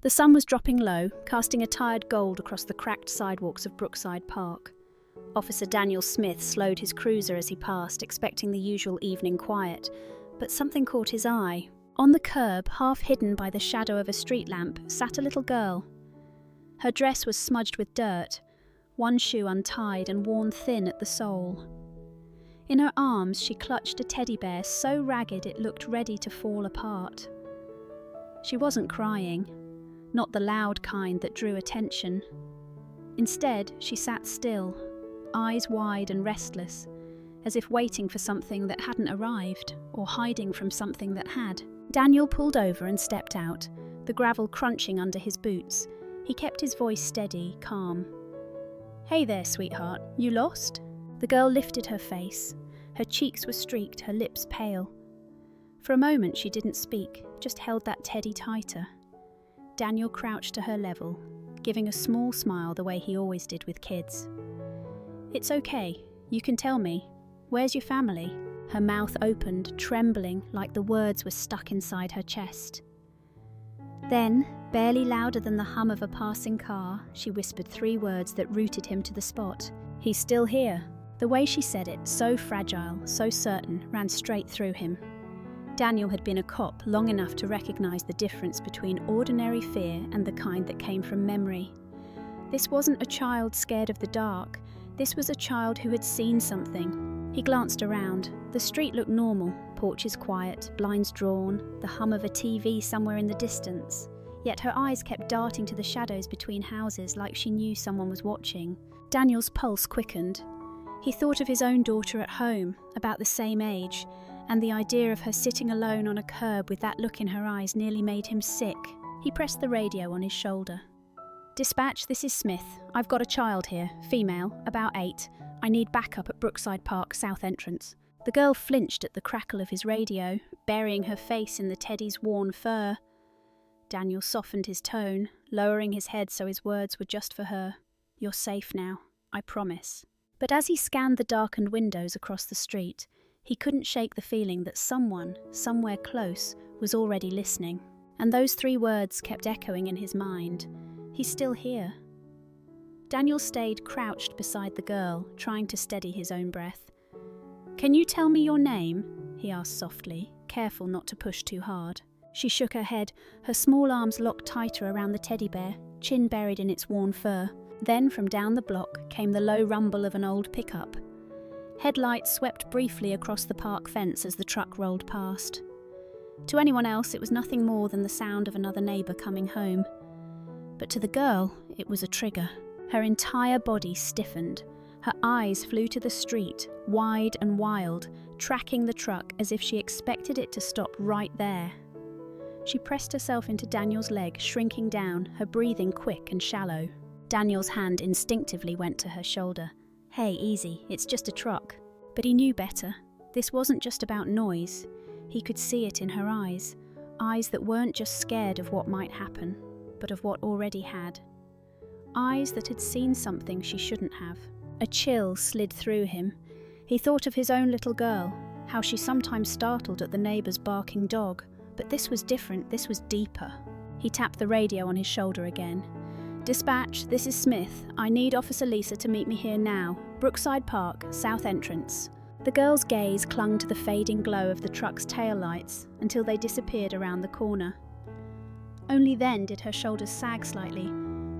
The sun was dropping low, casting a tired gold across the cracked sidewalks of Brookside Park. Officer Daniel Smith slowed his cruiser as he passed, expecting the usual evening quiet, but something caught his eye. On the curb, half hidden by the shadow of a street lamp, sat a little girl. Her dress was smudged with dirt, one shoe untied and worn thin at the sole. In her arms she clutched a teddy bear so ragged it looked ready to fall apart. She wasn't crying, not the loud kind that drew attention. Instead, she sat still, eyes wide and restless, as if waiting for something that hadn't arrived, or hiding from something that had. Daniel pulled over and stepped out, the gravel crunching under his boots. He kept his voice steady, calm. "Hey there, sweetheart, you lost?" The girl lifted her face. Her cheeks were streaked, her lips pale. For a moment she didn't speak, just held that teddy tighter. Daniel crouched to her level, giving a small smile the way he always did with kids. "It's okay, you can tell me. Where's your family?" Her mouth opened, trembling like the words were stuck inside her chest. Then, barely louder than the hum of a passing car, she whispered 3 words that rooted him to the spot. "He's still here." The way she said it, so fragile, so certain, ran straight through him. Daniel had been a cop long enough to recognize the difference between ordinary fear and the kind that came from memory. This wasn't a child scared of the dark. This was a child who had seen something. He glanced around. The street looked normal, porches quiet, blinds drawn, the hum of a TV somewhere in the distance. Yet her eyes kept darting to the shadows between houses like she knew someone was watching. Daniel's pulse quickened. He thought of his own daughter at home, about the same age, and the idea of her sitting alone on a curb with that look in her eyes nearly made him sick. He pressed the radio on his shoulder. "Dispatch, this is Smith. I've got a child here, female, about 8. I need backup at Brookside Park, south entrance." The girl flinched at the crackle of his radio, burying her face in the teddy's worn fur. Daniel softened his tone, lowering his head so his words were just for her. "You're safe now, I promise." But as he scanned the darkened windows across the street, he couldn't shake the feeling that someone, somewhere close, was already listening. And those 3 words kept echoing in his mind. "He's still here." Daniel stayed crouched beside the girl, trying to steady his own breath. "Can you tell me your name?" he asked softly, careful not to push too hard. She shook her head, her small arms locked tighter around the teddy bear, chin buried in its worn fur. Then from down the block came the low rumble of an old pickup. Headlights swept briefly across the park fence as the truck rolled past. To anyone else, it was nothing more than the sound of another neighbour coming home. But to the girl, it was a trigger. Her entire body stiffened. Her eyes flew to the street, wide and wild, tracking the truck as if she expected it to stop right there. She pressed herself into Daniel's leg, shrinking down, her breathing quick and shallow. Daniel's hand instinctively went to her shoulder. "Hey, easy, it's just a truck." But he knew better. This wasn't just about noise. He could see it in her eyes. Eyes that weren't just scared of what might happen, but of what already had. Eyes that had seen something she shouldn't have. A chill slid through him. He thought of his own little girl, how she sometimes startled at the neighbour's barking dog. But this was different, this was deeper. He tapped the radio on his shoulder again. "Dispatch, this is Smith. I need Officer Lisa to meet me here now. Brookside Park, south entrance." The girl's gaze clung to the fading glow of the truck's taillights until they disappeared around the corner. Only then did her shoulders sag slightly,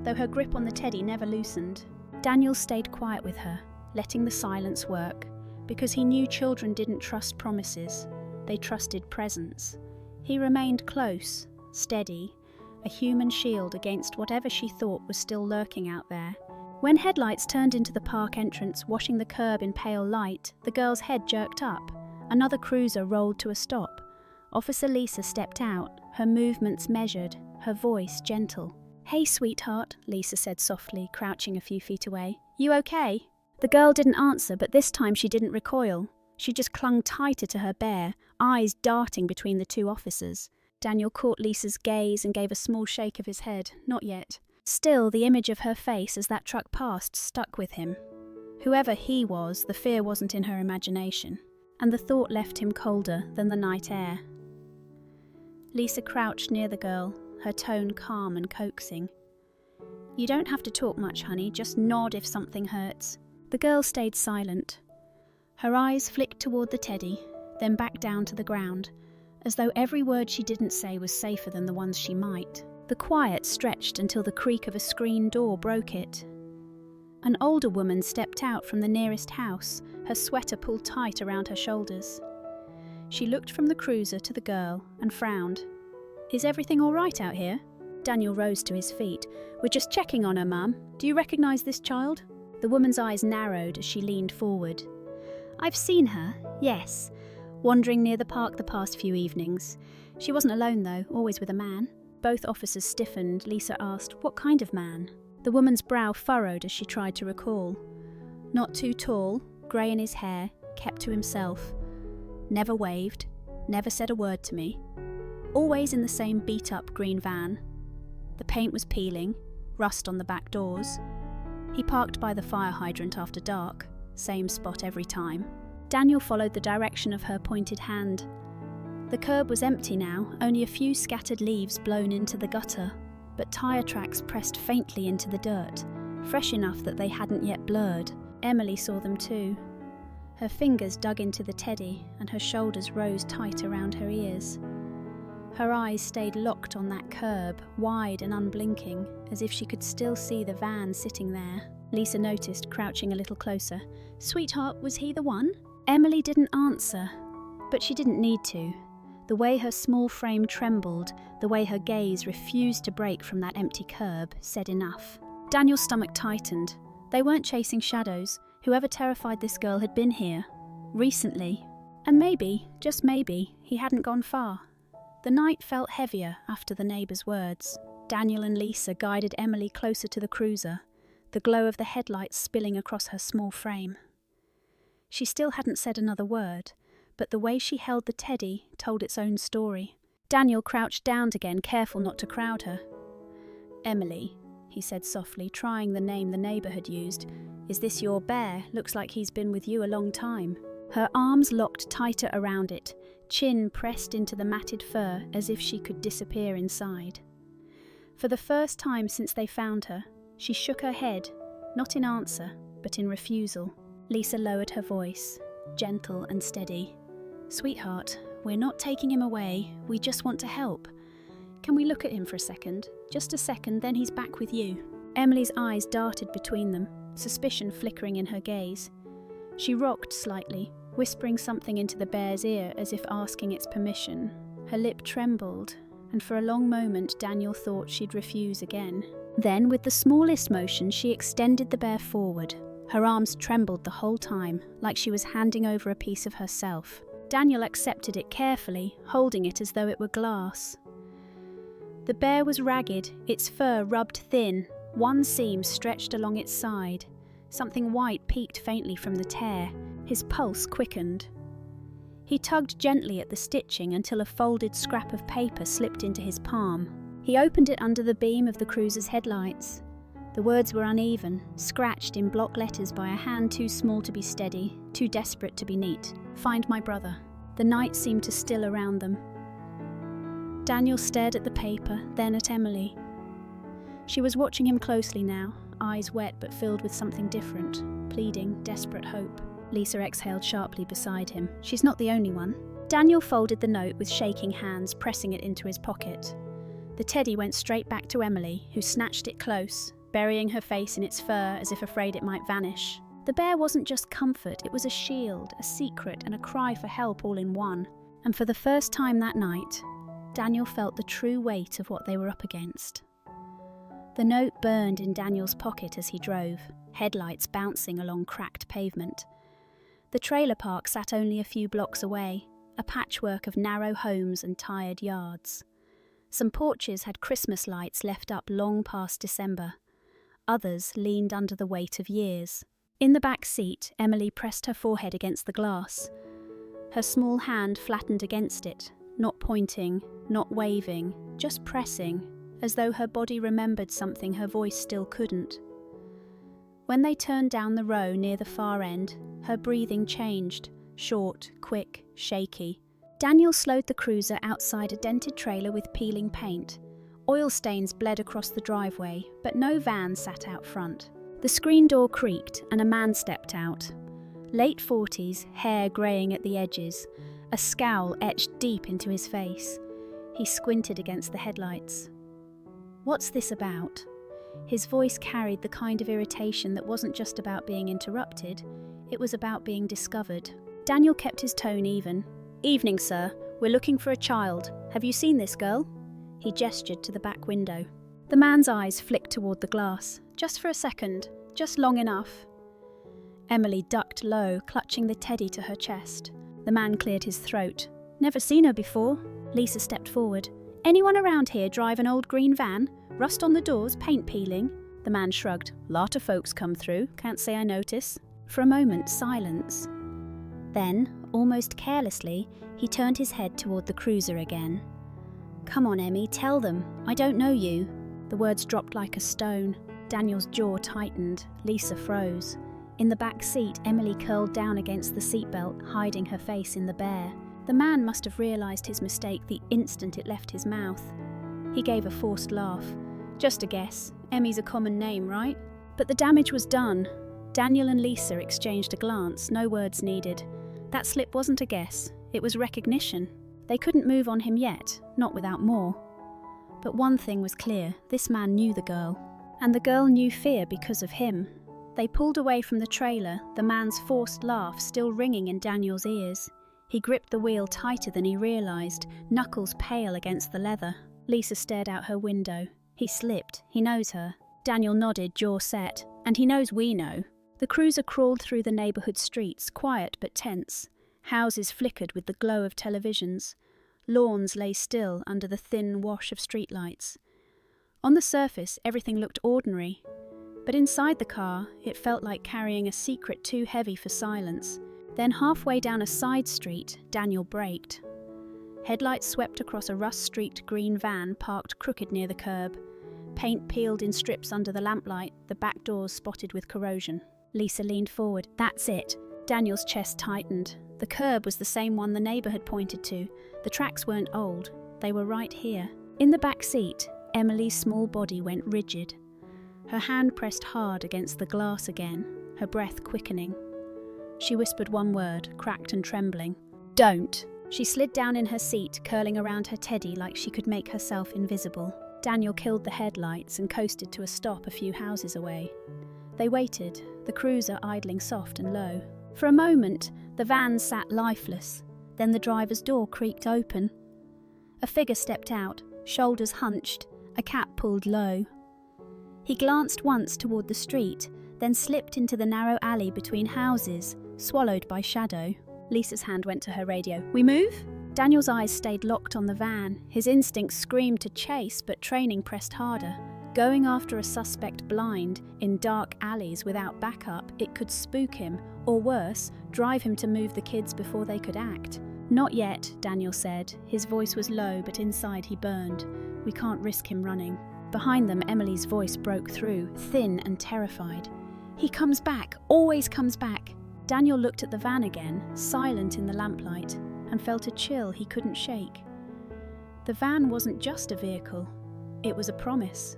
though her grip on the teddy never loosened. Daniel stayed quiet with her, letting the silence work, because he knew children didn't trust promises. They trusted presence. He remained close, steady, a human shield against whatever she thought was still lurking out there. When headlights turned into the park entrance, washing the curb in pale light, the girl's head jerked up. Another cruiser rolled to a stop. Officer Lisa stepped out, her movements measured, her voice gentle. "Hey, sweetheart," Lisa said softly, crouching a few feet away. "You okay?" The girl didn't answer, but this time she didn't recoil. She just clung tighter to her bear, eyes darting between the 2 officers. Daniel caught Lisa's gaze and gave a small shake of his head. Not yet. Still, the image of her face as that truck passed stuck with him. Whoever he was, the fear wasn't in her imagination, and the thought left him colder than the night air. Lisa crouched near the girl, her tone calm and coaxing. "You don't have to talk much, honey, just nod if something hurts." The girl stayed silent. Her eyes flicked toward the teddy, then back down to the ground, as though every word she didn't say was safer than the ones she might. The quiet stretched until the creak of a screen door broke it. An older woman stepped out from the nearest house, her sweater pulled tight around her shoulders. She looked from the cruiser to the girl and frowned. "Is everything all right out here?" Daniel rose to his feet. "We're just checking on her, Mum. Do you recognise this child?" The woman's eyes narrowed as she leaned forward. "I've seen her, yes, wandering near the park the past few evenings. She wasn't alone though, always with a man." Both officers stiffened. Lisa asked, "What kind of man?" The woman's brow furrowed as she tried to recall. "Not too tall, grey in his hair, kept to himself. Never waved, never said a word to me. Always in the same beat-up green van. The paint was peeling, rust on the back doors. He parked by the fire hydrant after dark, same spot every time." Daniel followed the direction of her pointed hand. The curb was empty now, only a few scattered leaves blown into the gutter, but tyre tracks pressed faintly into the dirt, fresh enough that they hadn't yet blurred. Emily saw them too. Her fingers dug into the teddy, and her shoulders rose tight around her ears. Her eyes stayed locked on that curb, wide and unblinking, as if she could still see the van sitting there. Lisa noticed, crouching a little closer. "Sweetheart, was he the one?" Emily didn't answer, but she didn't need to. The way her small frame trembled, the way her gaze refused to break from that empty curb, said enough. Daniel's stomach tightened. They weren't chasing shadows. Whoever terrified this girl had been here. Recently. And maybe, just maybe, he hadn't gone far. The night felt heavier after the neighbour's words. Daniel and Lisa guided Emily closer to the cruiser, the glow of the headlights spilling across her small frame. She still hadn't said another word, but the way she held the teddy told its own story. Daniel crouched down again, careful not to crowd her. "Emily," he said softly, trying the name the neighbour had used. "Is this your bear? Looks like he's been with you a long time." Her arms locked tighter around it, chin pressed into the matted fur as if she could disappear inside. For the first time since they found her, she shook her head, not in answer, but in refusal. Lisa lowered her voice, gentle and steady. "Sweetheart, we're not taking him away, we just want to help. Can we look at him for a second? Just a second, then he's back with you." Emily's eyes darted between them, suspicion flickering in her gaze. She rocked slightly, whispering something into the bear's ear as if asking its permission. Her lip trembled, and for a long moment Daniel thought she'd refuse again. Then, with the smallest motion, she extended the bear forward. Her arms trembled the whole time, like she was handing over a piece of herself. Daniel accepted it carefully, holding it as though it were glass. The bear was ragged, its fur rubbed thin, one seam stretched along its side. Something white peeked faintly from the tear. His pulse quickened. He tugged gently at the stitching until a folded scrap of paper slipped into his palm. He opened it under the beam of the cruiser's headlights. The words were uneven, scratched in block letters by a hand too small to be steady, too desperate to be neat. "Find my brother." The night seemed to still around them. Daniel stared at the paper, then at Emily. She was watching him closely now, eyes wet but filled with something different, pleading, desperate hope. Lisa exhaled sharply beside him. "She's not the only one." Daniel folded the note with shaking hands, pressing it into his pocket. The teddy went straight back to Emily, who snatched it close, burying her face in its fur as if afraid it might vanish. The bear wasn't just comfort, it was a shield, a secret, and a cry for help all in one. And for the first time that night, Daniel felt the true weight of what they were up against. The note burned in Daniel's pocket as he drove, headlights bouncing along cracked pavement. The trailer park sat only a few blocks away, a patchwork of narrow homes and tired yards. Some porches had Christmas lights left up long past December. Others leaned under the weight of years. In the back seat, Emily pressed her forehead against the glass. Her small hand flattened against it, not pointing, not waving, just pressing, as though her body remembered something her voice still couldn't. When they turned down the row near the far end, her breathing changed, short, quick, shaky. Daniel slowed the cruiser outside a dented trailer with peeling paint. Oil stains bled across the driveway, but no van sat out front. The screen door creaked and a man stepped out. Late 40s, hair greying at the edges, a scowl etched deep into his face. He squinted against the headlights. "What's this about?" His voice carried the kind of irritation that wasn't just about being interrupted, it was about being discovered. Daniel kept his tone even. "Evening, sir. We're looking for a child. Have you seen this girl?" He gestured to the back window. The man's eyes flicked toward the glass. Just for a second. Just long enough. Emily ducked low, clutching the teddy to her chest. The man cleared his throat. "Never seen her before." Lisa stepped forward. "Anyone around here drive an old green van? Rust on the doors, paint peeling?" The man shrugged. "Lot of folks come through. Can't say I notice." For a moment, silence. Then, almost carelessly, he turned his head toward the cruiser again. "Come on, Emmy, tell them. I don't know you." The words dropped like a stone. Daniel's jaw tightened. Lisa froze. In the back seat, Emily curled down against the seatbelt, hiding her face in the bear. The man must have realised his mistake the instant it left his mouth. He gave a forced laugh. "Just a guess. Emmy's a common name, right?" But the damage was done. Daniel and Lisa exchanged a glance, no words needed. That slip wasn't a guess. It was recognition. They couldn't move on him yet, not without more. But one thing was clear, this man knew the girl. And the girl knew fear because of him. They pulled away from the trailer, the man's forced laugh still ringing in Daniel's ears. He gripped the wheel tighter than he realised, knuckles pale against the leather. Lisa stared out her window. He slipped. He knows her. Daniel nodded, jaw set. And he knows we know. The cruiser crawled through the neighbourhood streets, quiet but tense. Houses flickered with the glow of televisions. Lawns lay still under the thin wash of streetlights. On the surface, everything looked ordinary. But inside the car, it felt like carrying a secret too heavy for silence. Then halfway down a side street, Daniel braked. Headlights swept across a rust-streaked green van parked crooked near the curb. Paint peeled in strips under the lamplight, the back doors spotted with corrosion. Lisa leaned forward. "That's it." Daniel's chest tightened. The curb was the same one the neighbour had pointed to. The tracks weren't old. They were right here. In the back seat, Emily's small body went rigid. Her hand pressed hard against the glass again, her breath quickening. She whispered one word, cracked and trembling. "Don't." She slid down in her seat, curling around her teddy like she could make herself invisible. Daniel killed the headlights and coasted to a stop a few houses away. They waited, the cruiser idling soft and low. For a moment, the van sat lifeless. Then the driver's door creaked open. A figure stepped out, shoulders hunched, a cap pulled low. He glanced once toward the street, then slipped into the narrow alley between houses, swallowed by shadow. Lisa's hand went to her radio. "We move?" Daniel's eyes stayed locked on the van. His instincts screamed to chase, but training pressed harder. Going after a suspect blind, in dark alleys without backup, it could spook him, or worse, drive him to move the kids before they could act. "Not yet," Daniel said. His voice was low, but inside he burned. "We can't risk him running." Behind them, Emily's voice broke through, thin and terrified. "He comes back, always comes back." Daniel looked at the van again, silent in the lamplight, and felt a chill he couldn't shake. The van wasn't just a vehicle, it was a promise.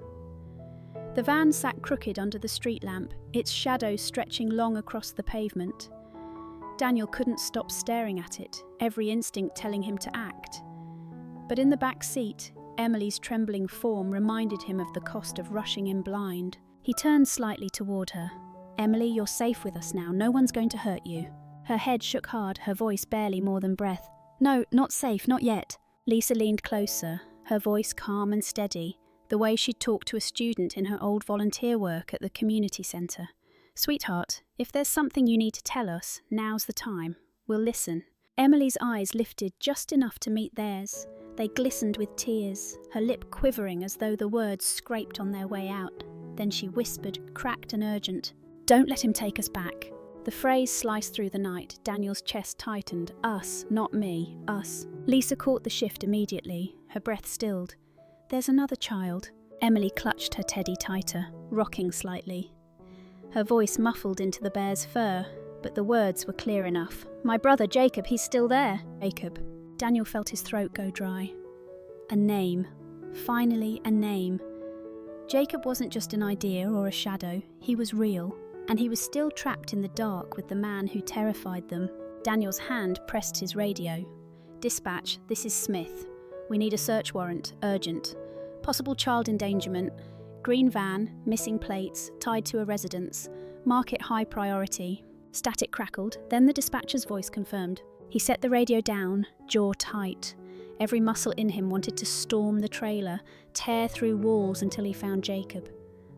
The van sat crooked under the street lamp, its shadow stretching long across the pavement. Daniel couldn't stop staring at it, every instinct telling him to act. But in the back seat, Emily's trembling form reminded him of the cost of rushing in blind. He turned slightly toward her. "Emily, you're safe with us now. No one's going to hurt you." Her head shook hard, her voice barely more than breath. "No, not safe, not yet." Lisa leaned closer, her voice calm and steady, the way she'd talked to a student in her old volunteer work at the community centre. "Sweetheart, if there's something you need to tell us, now's the time. We'll listen." Emily's eyes lifted just enough to meet theirs. They glistened with tears, her lip quivering as though the words scraped on their way out. Then she whispered, cracked and urgent, "Don't let him take us back." The phrase sliced through the night. Daniel's chest tightened. Us, not me, us. Lisa caught the shift immediately, her breath stilled. "There's another child." Emily clutched her teddy tighter, rocking slightly. Her voice muffled into the bear's fur, but the words were clear enough. "My brother Jacob, he's still there." Jacob. Daniel felt his throat go dry. A name. Finally, a name. Jacob wasn't just an idea or a shadow, he was real, and he was still trapped in the dark with the man who terrified them. Daniel's hand pressed his radio. "Dispatch, this is Smith. We need a search warrant, urgent. Possible child endangerment. Green van, missing plates, tied to a residence. Mark it high priority." Static crackled, then the dispatcher's voice confirmed. He set the radio down, jaw tight. Every muscle in him wanted to storm the trailer, tear through walls until he found Jacob.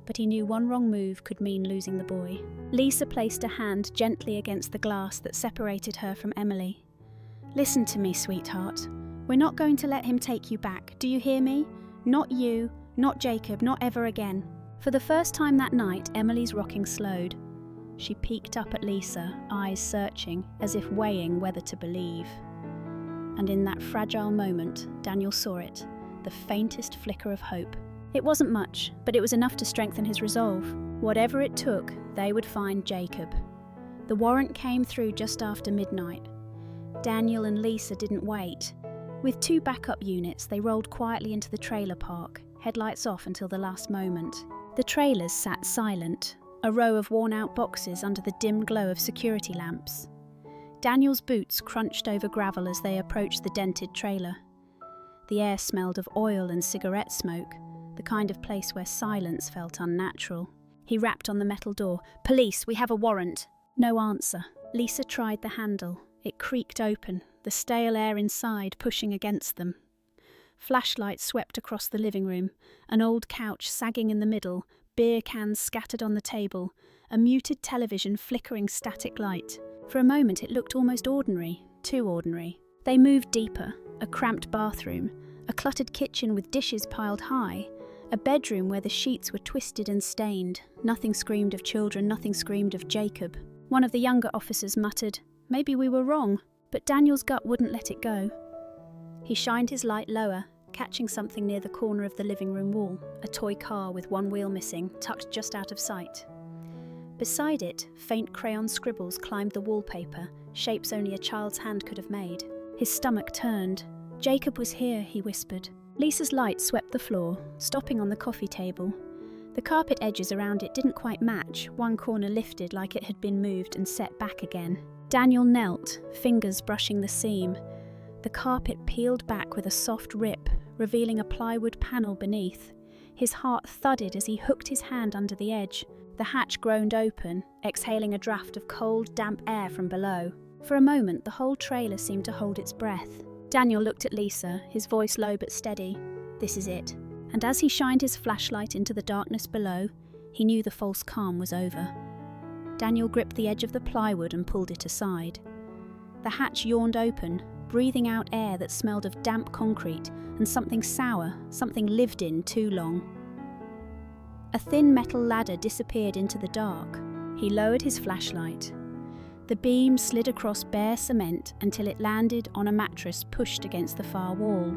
But he knew one wrong move could mean losing the boy. Lisa placed a hand gently against the glass that separated her from Emily. "Listen to me, sweetheart. We're not going to let him take you back, do you hear me? Not you, not Jacob, not ever again." For the first time that night, Emily's rocking slowed. She peeked up at Lisa, eyes searching, as if weighing whether to believe. And in that fragile moment, Daniel saw it, the faintest flicker of hope. It wasn't much, but it was enough to strengthen his resolve. Whatever it took, they would find Jacob. The warrant came through just after midnight. Daniel and Lisa didn't wait. With 2 backup units, they rolled quietly into the trailer park, headlights off until the last moment. The trailers sat silent, a row of worn-out boxes under the dim glow of security lamps. Daniel's boots crunched over gravel as they approached the dented trailer. The air smelled of oil and cigarette smoke, the kind of place where silence felt unnatural. He rapped on the metal door. "Police, we have a warrant." No answer. Lisa tried the handle. It creaked open, the stale air inside pushing against them. Flashlights swept across the living room, an old couch sagging in the middle, beer cans scattered on the table, a muted television flickering static light. For a moment it looked almost ordinary, too ordinary. They moved deeper, a cramped bathroom, a cluttered kitchen with dishes piled high, a bedroom where the sheets were twisted and stained. Nothing screamed of children, nothing screamed of Jacob. One of the younger officers muttered, "Maybe we were wrong," but Daniel's gut wouldn't let it go. He shined his light lower, catching something near the corner of the living room wall, a toy car with one wheel missing, tucked just out of sight. Beside it, faint crayon scribbles climbed the wallpaper, shapes only a child's hand could have made. His stomach turned. "Jacob was here," he whispered. Lisa's light swept the floor, stopping on the coffee table. The carpet edges around it didn't quite match, one corner lifted like it had been moved and set back again. Daniel knelt, fingers brushing the seam. The carpet peeled back with a soft rip, revealing a plywood panel beneath. His heart thudded as he hooked his hand under the edge. The hatch groaned open, exhaling a draft of cold, damp air from below. For a moment, the whole trailer seemed to hold its breath. Daniel looked at Lisa, his voice low but steady. "This is it." And as he shined his flashlight into the darkness below, he knew the false calm was over. Daniel gripped the edge of the plywood and pulled it aside. The hatch yawned open, breathing out air that smelled of damp concrete and something sour, something lived in too long. A thin metal ladder disappeared into the dark. He lowered his flashlight. The beam slid across bare cement until it landed on a mattress pushed against the far wall.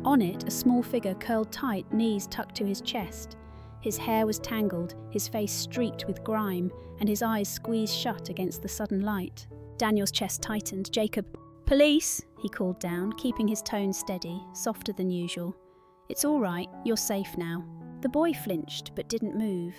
On it, a small figure curled tight, knees tucked to his chest. His hair was tangled, his face streaked with grime, and his eyes squeezed shut against the sudden light. Daniel's chest tightened. "Jacob." "Police," he called down, keeping his tone steady, softer than usual. "It's all right, you're safe now." The boy flinched but didn't move.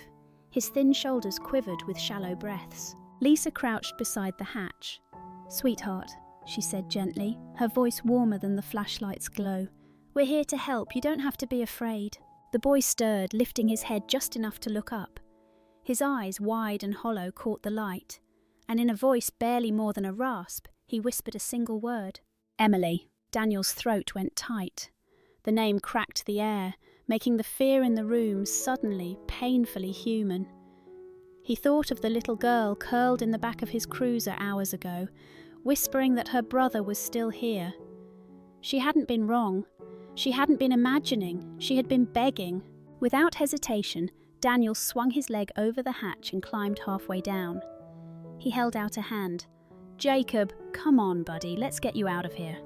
His thin shoulders quivered with shallow breaths. Lisa crouched beside the hatch. "Sweetheart," she said gently, her voice warmer than the flashlight's glow. "We're here to help, you don't have to be afraid." The boy stirred, lifting his head just enough to look up. His eyes, wide and hollow, caught the light, and in a voice barely more than a rasp, he whispered a single word. "Emily." Daniel's throat went tight. The name cracked the air, making the fear in the room suddenly, painfully human. He thought of the little girl curled in the back of his cruiser hours ago, whispering that her brother was still here. She hadn't been wrong. She hadn't been imagining. She had been begging. Without hesitation, Daniel swung his leg over the hatch and climbed halfway down. He held out a hand. "Jacob, come on, buddy, let's get you out of here."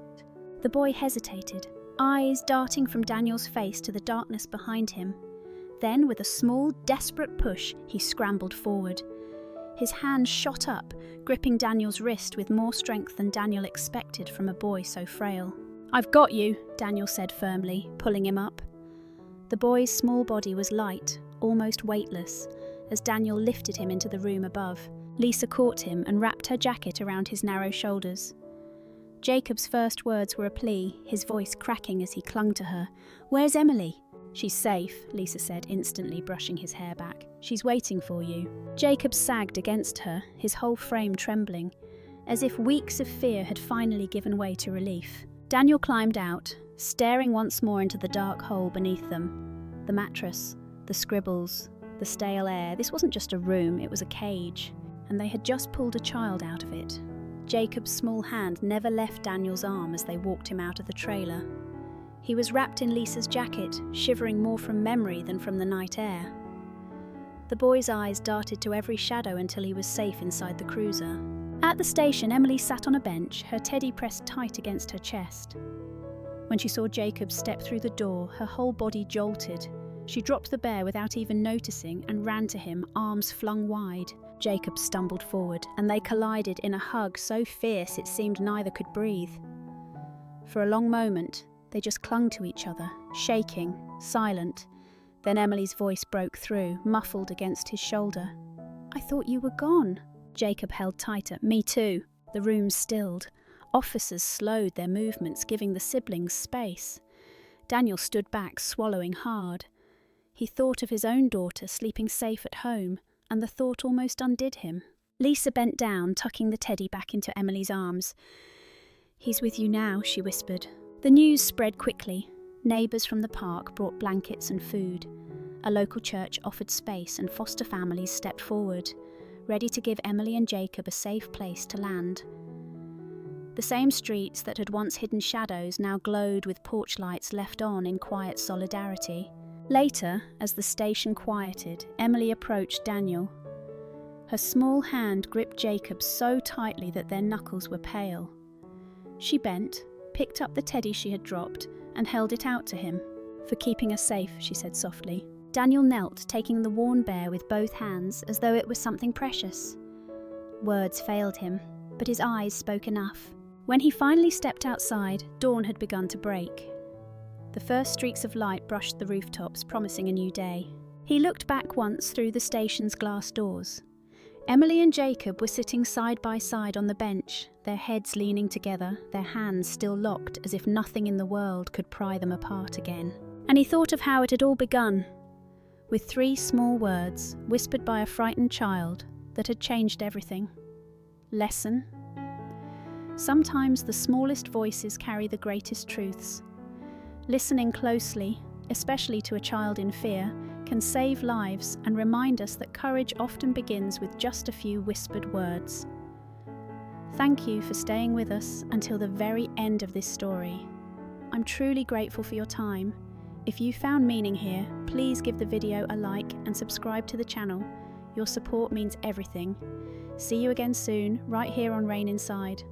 The boy hesitated, eyes darting from Daniel's face to the darkness behind him. Then, with a small, desperate push, he scrambled forward. His hand shot up, gripping Daniel's wrist with more strength than Daniel expected from a boy so frail. "I've got you," Daniel said firmly, pulling him up. The boy's small body was light, almost weightless, as Daniel lifted him into the room above. Lisa caught him and wrapped her jacket around his narrow shoulders. Jacob's first words were a plea, his voice cracking as he clung to her. "Where's Emily?" "She's safe," Lisa said, instantly brushing his hair back. "She's waiting for you." Jacob sagged against her, his whole frame trembling, as if weeks of fear had finally given way to relief. Daniel climbed out, staring once more into the dark hole beneath them. The mattress, the scribbles, the stale air. This wasn't just a room, it was a cage, and they had just pulled a child out of it. Jacob's small hand never left Daniel's arm as they walked him out of the trailer. He was wrapped in Lisa's jacket, shivering more from memory than from the night air. The boy's eyes darted to every shadow until he was safe inside the cruiser. At the station, Emily sat on a bench, her teddy pressed tight against her chest. When she saw Jacob step through the door, her whole body jolted. She dropped the bear without even noticing and ran to him, arms flung wide. Jacob stumbled forward, and they collided in a hug so fierce it seemed neither could breathe. For a long moment, they just clung to each other, shaking, silent. Then Emily's voice broke through, muffled against his shoulder. "I thought you were gone." Jacob held tighter. "Me too." The room stilled. Officers slowed their movements, giving the siblings space. Daniel stood back, swallowing hard. He thought of his own daughter sleeping safe at home, and the thought almost undid him. Lisa bent down, tucking the teddy back into Emily's arms. "He's with you now," she whispered. The news spread quickly. Neighbours from the park brought blankets and food. A local church offered space, and foster families stepped forward, ready to give Emily and Jacob a safe place to land. The same streets that had once hidden shadows now glowed with porch lights left on in quiet solidarity. Later, as the station quieted, Emily approached Daniel. Her small hand gripped Jacob so tightly that their knuckles were pale. She bent, picked up the teddy she had dropped, and held it out to him. "For keeping us safe," she said softly. Daniel knelt, taking the worn bear with both hands as though it was something precious. Words failed him, but his eyes spoke enough. When he finally stepped outside, dawn had begun to break. The first streaks of light brushed the rooftops, promising a new day. He looked back once through the station's glass doors. Emily and Jacob were sitting side by side on the bench, their heads leaning together, their hands still locked as if nothing in the world could pry them apart again. And he thought of how it had all begun, with 3 small words, whispered by a frightened child, that had changed everything. Lesson. Sometimes the smallest voices carry the greatest truths. Listening closely, especially to a child in fear, can save lives and remind us that courage often begins with just a few whispered words. Thank you for staying with us until the very end of this story. I'm truly grateful for your time. If you found meaning here, please give the video a like and subscribe to the channel. Your support means everything. See you again soon, right here on Rain Inside.